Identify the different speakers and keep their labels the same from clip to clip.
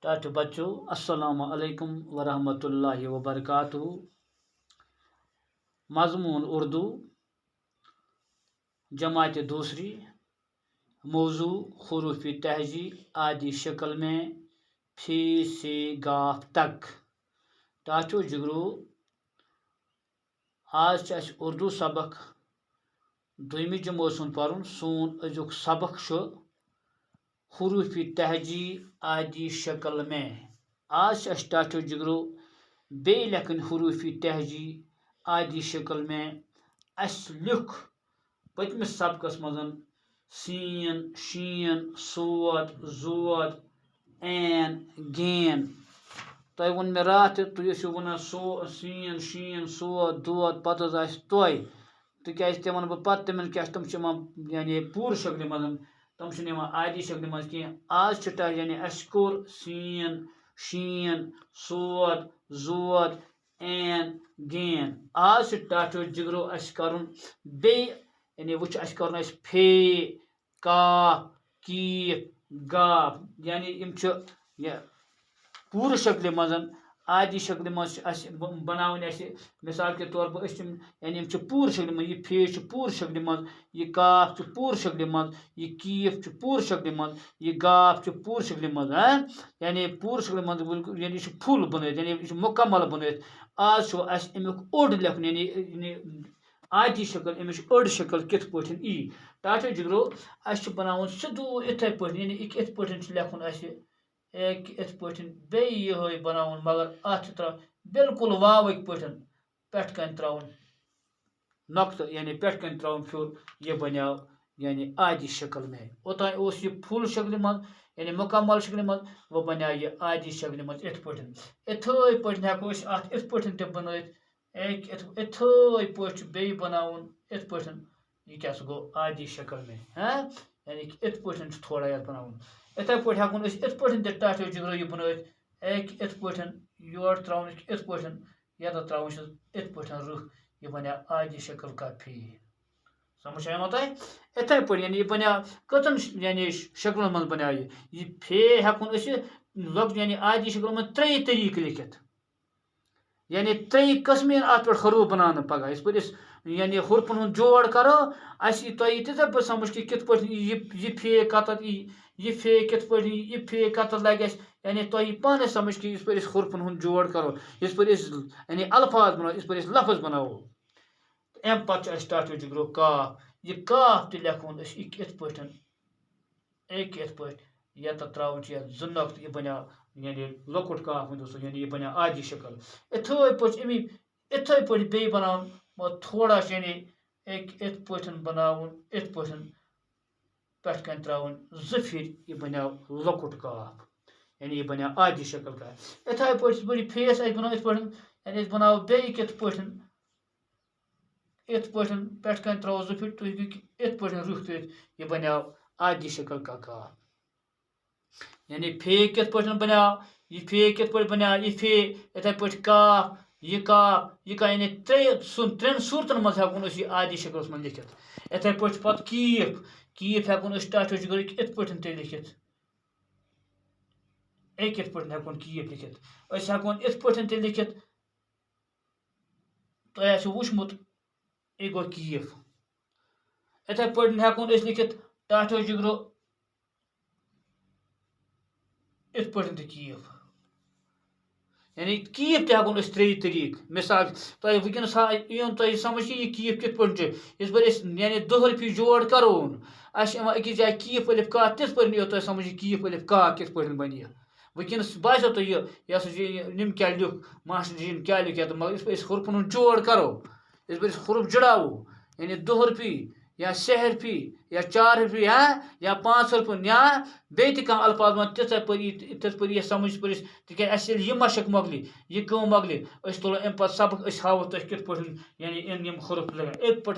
Speaker 1: टाटू बच्चों, अस्सलामु अलैकुम वरहमतुल्लाहि वबरकातुहू। मजमून उर्दू, जमात दूसरी। मौजू हुरूफ़ी तहजी आदि शक्ल में फी से गाफ तक। टाटू जिगरू, आज उर्दू सबक दुयमी जमो पर्न। सोन अजुक सबक हुरूफ़ी तहजी आदि शक्ल में। आज टाटू जिगरू बे लेखन हुरूफ़ी तहजी आदि शक्ल में। लिख पतमिस सबकस मजन सीन, शीन, सोद, जोद, ऐन, गेन। तय वोन मे रात तुम वन सीन, शीन, सोद, दोद, पत तय तिकाज ते वन बह पत तिमन क्या तुम यानी पूर शक्ल मजन तुम आदि शक्ल मज कह। आज यानी अस कोर सीन, शीन, सोद, जोद, ऐन, गेन। आज टाटो जिगरो अस करन बे यानी वो कर फे, काफ, कीफ, गाफ। यानी पूर शक्ल मजन आदि शक्ल मज बनावन। मिसाल के तौर पर यानी पूर शक्ल मज। यह फे पूर शक्ल मज, यह काफ पूर शक्ल मज, यह कीफ पूर शक्ल मज, यह गाफ पूर शक्ल मज। यानी पूर शक्ल मज यानी फुल बन यानी मुकम्मल बन। आज अमुक ओड लेखन यानी आदि शक्ल अमिच ओड शक्ल कित पठन ई। टाटो जिगरो अस बनावन सिद्धू इथे पे यानी इत पे लेखन इत पे बे ये बनावन मगर अत त्रा बिल्कुल वावक पे पेट कन त्रावन नक्त यानी पेट कन त्रावन फ्योर। यह बनो यानी आदि शक्ल में। ओतान उस यह फुल शक्ल मज यानी मुकम्मल शक्ल मज। वो बनो यह आदि शक्ल मज इत पे। इथे पे हेको अत इत पे ते बन इथे पे बनावन इत पे। यह क्या गो आदि शक्ल में यानी इत पे थोड़ा ये बनावन। इथे पे हेकुन इत पे टाटो जिगरो यह बन इत पे योर त्रावन इत पे ये त्रावन इत पे रुख। यह बनो आदि शक्ल का फी। समझ आया तय इथे पे यानी यह बनो कतन यानी शक्ल मज बनो यह फे हेकुन लग यानी आदि शक्ल में 3 तरीक लिखित यानी 3 कस्म अत पे हरूफ बनाने पगह इस पर यानी हुरफन हूं जोड़ करो तय तिथे पे समझ कि कित पे यह फे कत यह फे कित पे यह फे कत लगे यानी तय पाने समझ कि इस पर हुरफन हूं जोड़ करो इस पर यानी अल्फाज बनाओ इस पर लफ्ज बनाओ। अम पे टाटो जिगरो काफ। यह काफ ते लेखन इत पे इत पे ये त्रावन ज नक्त यह बनो यानी लकुट काफ वो यानी यह बनो आदि शक्ल। इथे पे बे बनावन थोड़ा यानी इत पे बनावन इत पे पेट कन त्रावन ज फिर यह बनो लकुट काफ यानी यह बनो आदि शक्ल का। इथे पे फेस बनो इत पे यानी बनो बे कित पे इत पे पेट कन त्रो ज फिर तुम इत पे रुख तो यह बनो आदि शक्ल का काफ। यानी फे कित पे बनो यह फे कित पे बनो यह फे इथे पे काफ यह का यानी 3 सूरतन मज हेकुन यह आदि शक्ल में लिखित। इथे पे पत कीफ हेकुन टाटो जिगरो इत पे लिखित कित पे हेकुन कीफ लिखित। हेकुन इत पे लिखित तय आसो वुचमुत यह गो कीफ। इथे पे हेकुन लिखित टाटो जिगरो इत पे कीफ यानी कीफ ते हेकुन 3 तरीक। मिसाल तय वनस यन तय समझ कि यह कीफ कित पे इस पर यानी दोहरफी जोड़ करोन अकिस जाए कीफ अलिफ का तिथ पे यो तय समझ कीफ अलिफ का कित पे बन। वनस बासो तो यह निम क्या लिख मास्टर जी क्या लिख मगर इस पर हुरफन हूं जोड़ करो इस पर हुरफ जुड़ावो यानी दोहरफी या सहरफी या 4 हरफी या 5 हरफन या बे कह अल्फाज मन तिथ पे यह समझ पर तिक यह मशक मकली यह कम मकली तुलो अम सबक हावो तुम कित पे यानी इन हुरफ लगे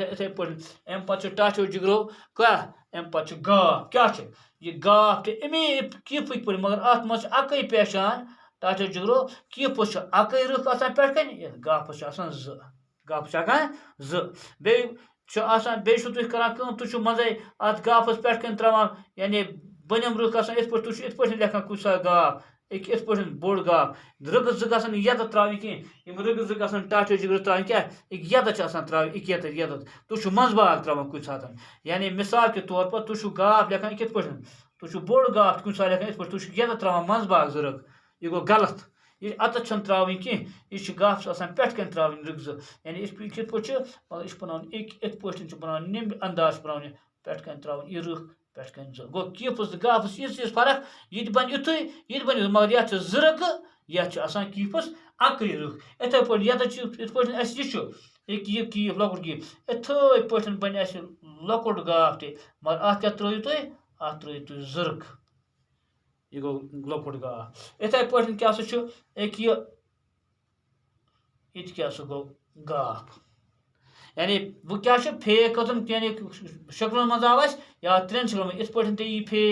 Speaker 1: इथे पे। अम पे टाटो जिगरो क्या अम पे गाफ क्या यह गाफ ते अमे कीफ पे मगर अत मज अक पहचान टाटो जिगरो कीफ अक रुख आसान पे कन गाफ गाफ बे तुम कर तुम मजे अत गाफस पे कन त्रावान यानी बनम रुख आसान इत पे तुम इत पे लेखान कुछ गाफ एक इत पे बोड़ गाफ रग जो गसन यद त्राव कह रग जो गसन टाट जिगर त्राव क्या एक यद त्राव एक यद तुम मंजबाग त्रावान कुछ सात यानी मिसाल के तौर पर तुम गाफ लेखान इत पे तुम बोड़ गाफ कुछ लेखान इत पे तुम यद त्रावान मंजबाग जरग यह गो गलत ये अत त्राव कह यह गाफ पे कन त्राव रग यानी इत पे यह बना इत पे बना निम अंदाज बना पे कन त्राव यह रुख पे कन गो कीपस गाफस यीज फर्क ये बन युत ये बन मगर ये जरग यह कीपस अक्री रुख इथे पे ये यह कीप लकुट कीप इथे पे बन लकुट गाफ ते मगर अत क्या त्रो तुम अत त्रो तुम जरग यह गो लकुट गाफ इथे पे क्या एक क्या गो गाफ यानी वो क्या फे कदम यानी शक्लों मज आव या त्रेन शक्लों इत पे यी फे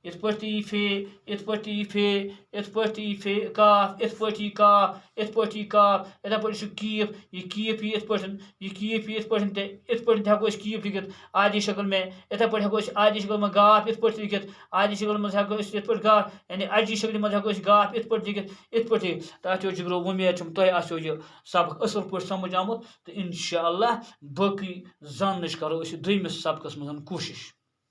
Speaker 1: इत पे यी फे इत पे यी फे इत पे यी फे काफ इत पे यी काफ इत पे यी काफ इथे पे कीप यी इत पे यह कीप इत पे हेको कीप लिखित आदि शक्ल में इथे पे हेको आदि शक्ल में गाफ इत पे लिखित आदि शक्ल में हेको इत पे गाफ यानी अजी शक्ल में हेको गाफ इत पे लिखित इत पे तथो जिगरो उम्मीद तुम आसो यह सबक असल पे समझ आमुत तो इंशाअल्लाह बाकी जानने करो दोमिस सबकस मज कोशिश।